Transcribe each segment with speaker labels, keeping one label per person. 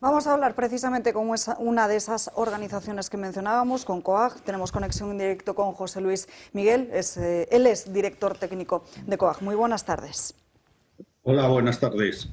Speaker 1: Vamos a hablar precisamente con una de esas organizaciones que mencionábamos, con COAG. Tenemos conexión en directo con José Luis Miguel, él es director técnico de COAG. Muy buenas tardes.
Speaker 2: Hola, buenas tardes.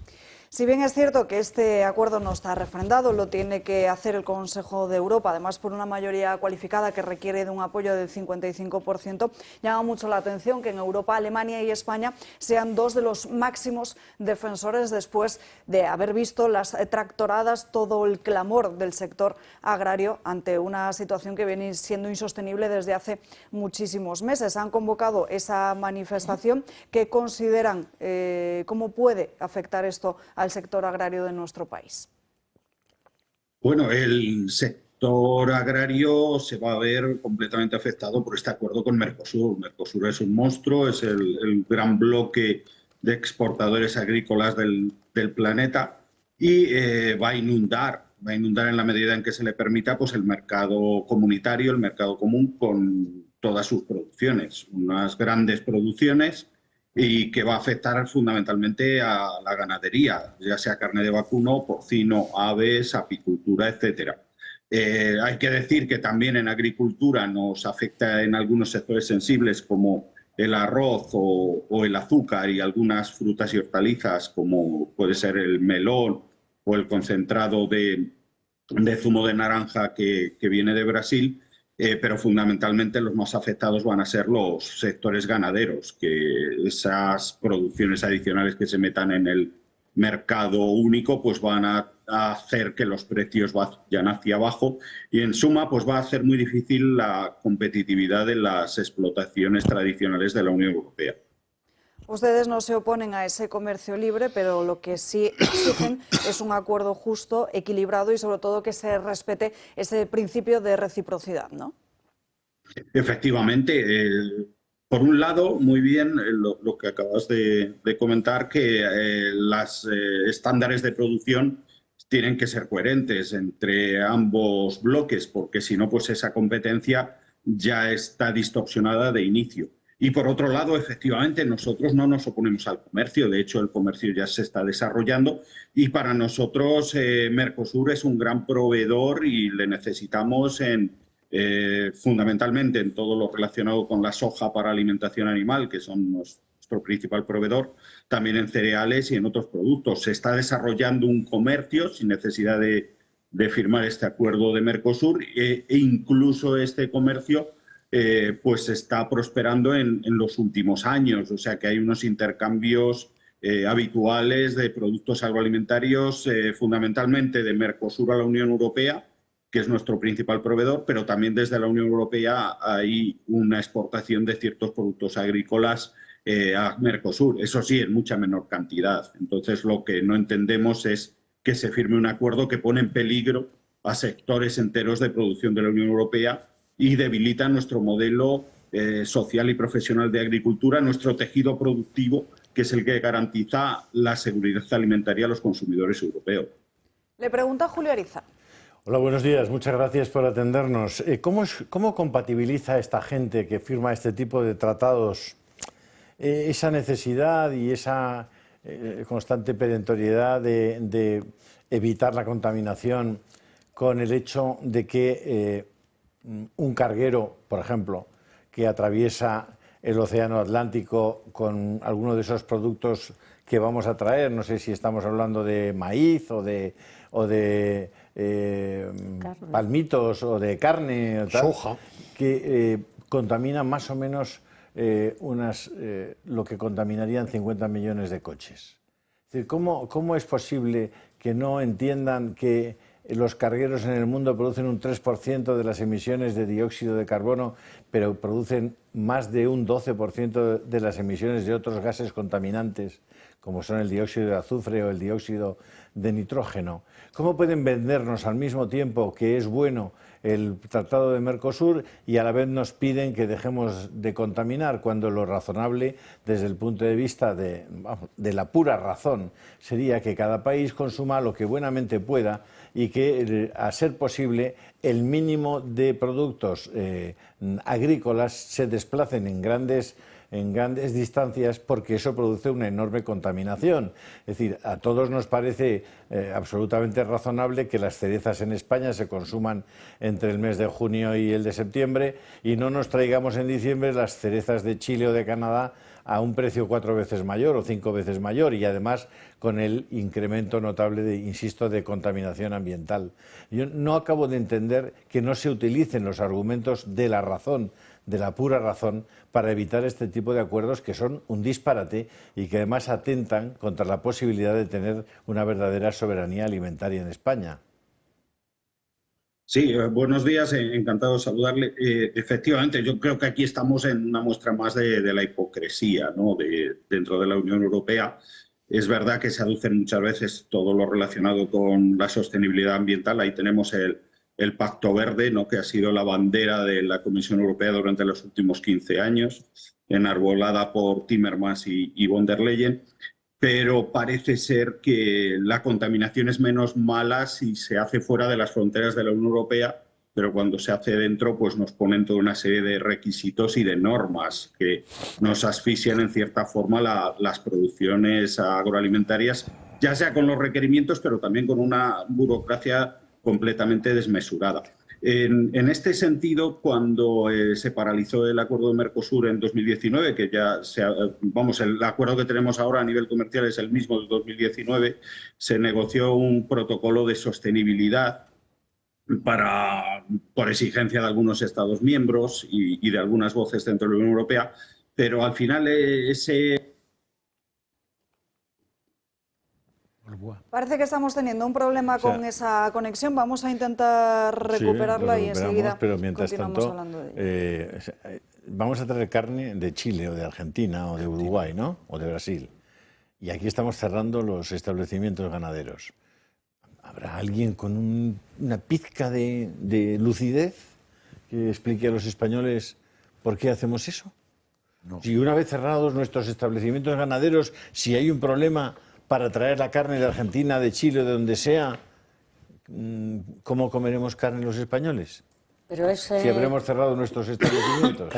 Speaker 1: Si bien es cierto que este acuerdo no está refrendado, lo tiene que hacer el Consejo de Europa, además por una mayoría cualificada que requiere de un apoyo del 55%, llama mucho la atención que en Europa, Alemania y España sean dos de los máximos defensores después de haber visto las tractoradas, todo el clamor del sector agrario ante una situación que viene siendo insostenible desde hace muchísimos meses. Han convocado esa manifestación. ¿Qué consideran? ¿Cómo puede afectar esto al sector agrario de nuestro país?
Speaker 2: Bueno, el sector agrario se va a ver completamente afectado por este acuerdo con Mercosur. Mercosur es un monstruo, es el gran bloque de exportadores agrícolas del planeta y va a inundar en la medida en que se le permita pues, el mercado comunitario, el mercado común con todas sus producciones, unas grandes producciones y que va a afectar fundamentalmente a la ganadería, ya sea carne de vacuno, porcino, aves, apicultura, etcétera. Hay que decir que también en agricultura nos afecta en algunos sectores sensibles como el arroz o el azúcar y algunas frutas y hortalizas como puede ser el melón o el concentrado de zumo de naranja que viene de Brasil, pero fundamentalmente los más afectados van a ser los sectores ganaderos, que esas producciones adicionales que se metan en el mercado único pues van a hacer que los precios vayan hacia abajo y en suma pues va a hacer muy difícil la competitividad de las explotaciones tradicionales de la Unión Europea.
Speaker 1: Ustedes no se oponen a ese comercio libre, pero lo que sí exigen es un acuerdo justo, equilibrado y sobre todo que se respete ese principio de reciprocidad, ¿no?
Speaker 2: Efectivamente, por un lado, muy bien lo que acabas de comentar, que los estándares de producción tienen que ser coherentes entre ambos bloques, porque si no, pues esa competencia ya está distorsionada de inicio. Y por otro lado, efectivamente, nosotros no nos oponemos al comercio, de hecho el comercio ya se está desarrollando y para nosotros Mercosur es un gran proveedor y le necesitamos fundamentalmente en todo lo relacionado con la soja para alimentación animal, que son nuestro principal proveedor, también en cereales y en otros productos. Se está desarrollando un comercio sin necesidad de firmar este acuerdo de Mercosur e incluso este comercio pues está prosperando en los últimos años, o sea que hay unos intercambios habituales de productos agroalimentarios, fundamentalmente de Mercosur a la Unión Europea, que es nuestro principal proveedor, pero también desde la Unión Europea hay una exportación de ciertos productos agrícolas a Mercosur, eso sí, en mucha menor cantidad. Entonces, lo que no entendemos es que se firme un acuerdo que pone en peligro a sectores enteros de producción de la Unión Europea y debilita nuestro modelo social y profesional de agricultura, nuestro tejido productivo, que es el que garantiza la seguridad alimentaria a los consumidores europeos.
Speaker 1: Le pregunta Julio Ariza.
Speaker 3: Hola, buenos días. Muchas gracias por atendernos. ¿Cómo compatibiliza esta gente que firma este tipo de tratados esa necesidad y esa constante perentoriedad de evitar la contaminación con el hecho de que un carguero, por ejemplo, que atraviesa el océano Atlántico con alguno de esos productos que vamos a traer, no sé si estamos hablando de maíz o de palmitos o de carne o tal,
Speaker 4: soja,
Speaker 3: que contamina más o menos lo que contaminarían 50 millones de coches? Es decir, ¿cómo es posible que no entiendan que los cargueros en el mundo producen un 3% de las emisiones de dióxido de carbono, pero producen más de un 12% de las emisiones de otros gases contaminantes, como son el dióxido de azufre o el dióxido de nitrógeno? ¿Cómo pueden vendernos al mismo tiempo que es bueno el Tratado de Mercosur y a la vez nos piden que dejemos de contaminar, cuando lo razonable desde el punto de vista de la pura razón sería que cada país consuma lo que buenamente pueda y que, a ser posible, el mínimo de productos agrícolas se desplacen en grandes en grandes distancias porque eso produce una enorme contaminación. Es decir, a todos nos parece absolutamente razonable que las cerezas en España se consuman entre el mes de junio y el de septiembre y no nos traigamos en diciembre las cerezas de Chile o de Canadá a un precio 4 veces mayor o 5 veces mayor y además con el incremento notable, insisto, de contaminación ambiental. Yo no acabo de entender que no se utilicen los argumentos de la razón, de la pura razón, para evitar este tipo de acuerdos que son un disparate y que además atentan contra la posibilidad de tener una verdadera soberanía alimentaria en España.
Speaker 2: Sí, buenos días, encantado de saludarle. Efectivamente, yo creo que aquí estamos en una muestra más de la hipocresía, ¿no? Dentro de la Unión Europea. Es verdad que se aducen muchas veces todo lo relacionado con la sostenibilidad ambiental. Ahí tenemos el Pacto Verde, ¿no? Que ha sido la bandera de la Comisión Europea durante los últimos 15 años, enarbolada por Timmermans y von der Leyen. Pero parece ser que la contaminación es menos mala si se hace fuera de las fronteras de la Unión Europea, pero cuando se hace dentro, pues nos ponen toda una serie de requisitos y de normas que nos asfixian en cierta forma las producciones agroalimentarias, ya sea con los requerimientos, pero también con una burocracia completamente desmesurada. En este sentido, cuando se paralizó el acuerdo de Mercosur en 2019, que ya el acuerdo que tenemos ahora a nivel comercial es el mismo del 2019, se negoció un protocolo de sostenibilidad por exigencia de algunos Estados miembros y de algunas voces dentro de la Unión Europea, pero al final
Speaker 1: Parece que estamos teniendo un problema con esa conexión. Vamos a intentar recuperarla y enseguida
Speaker 3: pero mientras
Speaker 1: continuamos
Speaker 3: tanto,
Speaker 1: hablando de ello.
Speaker 3: vamos a traer carne de Chile o de Argentina o de Uruguay, ¿no? O de Brasil. Y aquí estamos cerrando los establecimientos ganaderos. ¿Habrá alguien con una pizca de lucidez que explique a los españoles por qué hacemos eso? No. Si una vez cerrados nuestros establecimientos ganaderos, si hay un problema para traer la carne de Argentina, de Chile, de donde sea, ¿cómo comeremos carne los españoles?
Speaker 4: Pero
Speaker 3: si habremos cerrado nuestros establecimientos.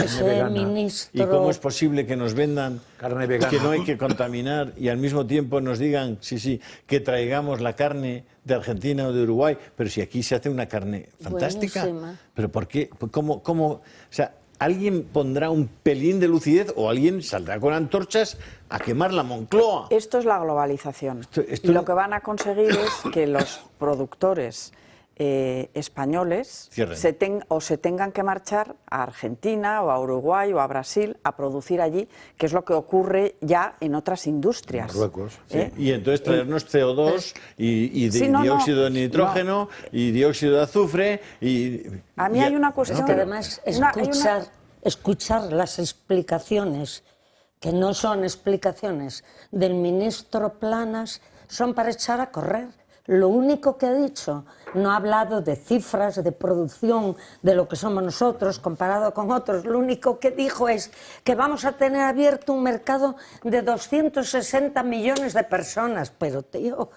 Speaker 4: Ministro...
Speaker 3: ¿Y cómo es posible que nos vendan
Speaker 5: carne vegana,
Speaker 3: que no hay que contaminar y al mismo tiempo nos digan, sí, que traigamos la carne de Argentina o de Uruguay? Pero si aquí se hace una carne fantástica.
Speaker 4: Buenísima.
Speaker 3: ¿Pero por qué? ¿Cómo? O sea, ¿alguien pondrá un pelín de lucidez o alguien saldrá con antorchas a quemar la Moncloa?
Speaker 6: Esto es la globalización.
Speaker 3: Esto
Speaker 6: y lo que van a conseguir es que los productores españoles se tengan que marchar a Argentina o a Uruguay o a Brasil a producir allí, que es lo que ocurre ya en otras industrias.
Speaker 5: Marruecos.
Speaker 3: Sí. Y entonces traernos CO2 y dióxido de nitrógeno y dióxido de azufre.
Speaker 6: A mí hay una cuestión...
Speaker 4: que además escuchar las explicaciones, que no son explicaciones, del ministro Planas, son para echar a correr. Lo único que ha dicho, no ha hablado de cifras, de producción, de lo que somos nosotros comparado con otros. Lo único que dijo es que vamos a tener abierto un mercado de 260 millones de personas. Pero, tío,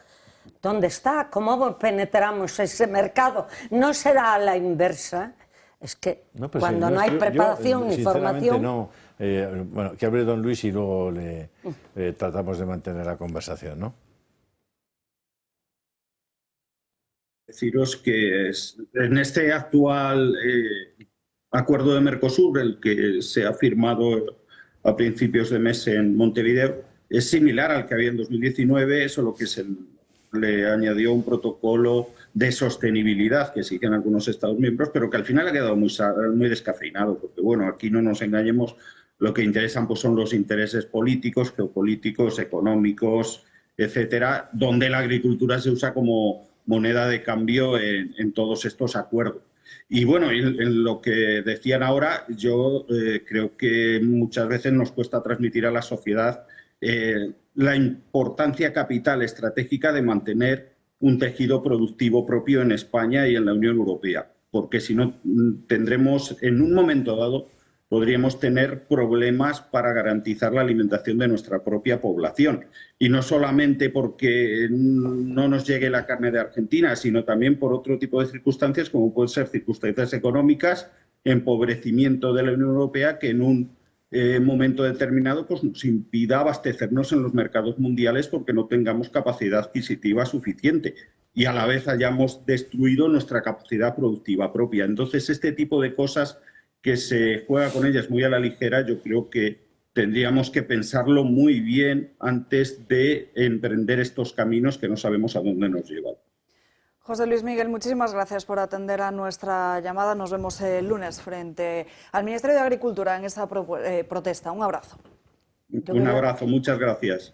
Speaker 4: ¿dónde está? ¿Cómo penetramos ese mercado? ¿No será a la inversa? Es que cuando no hay preparación ni formación...
Speaker 3: No. Bueno, que hable don Luis y luego tratamos de mantener la conversación, ¿no?
Speaker 2: Deciros que en este actual acuerdo de Mercosur, el que se ha firmado a principios de mes en Montevideo, es similar al que había en 2019, solo que se le añadió un protocolo de sostenibilidad que exigen algunos Estados miembros, pero que al final ha quedado muy descafeinado, porque bueno, aquí no nos engañemos, lo que interesan pues son los intereses políticos, geopolíticos, económicos, etcétera, donde la agricultura se usa como moneda de cambio en todos estos acuerdos. Y bueno, en lo que decían ahora, yo creo que muchas veces nos cuesta transmitir a la sociedad la importancia capital estratégica de mantener un tejido productivo propio en España y en la Unión Europea, porque si no tendremos, en un momento dado, podríamos tener problemas para garantizar la alimentación de nuestra propia población. Y no solamente porque no nos llegue la carne de Argentina, sino también por otro tipo de circunstancias, como pueden ser circunstancias económicas, empobrecimiento de la Unión Europea, que en un momento determinado pues nos impida abastecernos en los mercados mundiales porque no tengamos capacidad adquisitiva suficiente y a la vez hayamos destruido nuestra capacidad productiva propia. Entonces, este tipo de cosas que se juega con ellas muy a la ligera, yo creo que tendríamos que pensarlo muy bien antes de emprender estos caminos que no sabemos a dónde nos llevan.
Speaker 1: José Luis Miguel, muchísimas gracias por atender a nuestra llamada. Nos vemos el lunes frente al Ministerio de Agricultura en esa protesta. Un abrazo.
Speaker 2: Un abrazo, muchas gracias.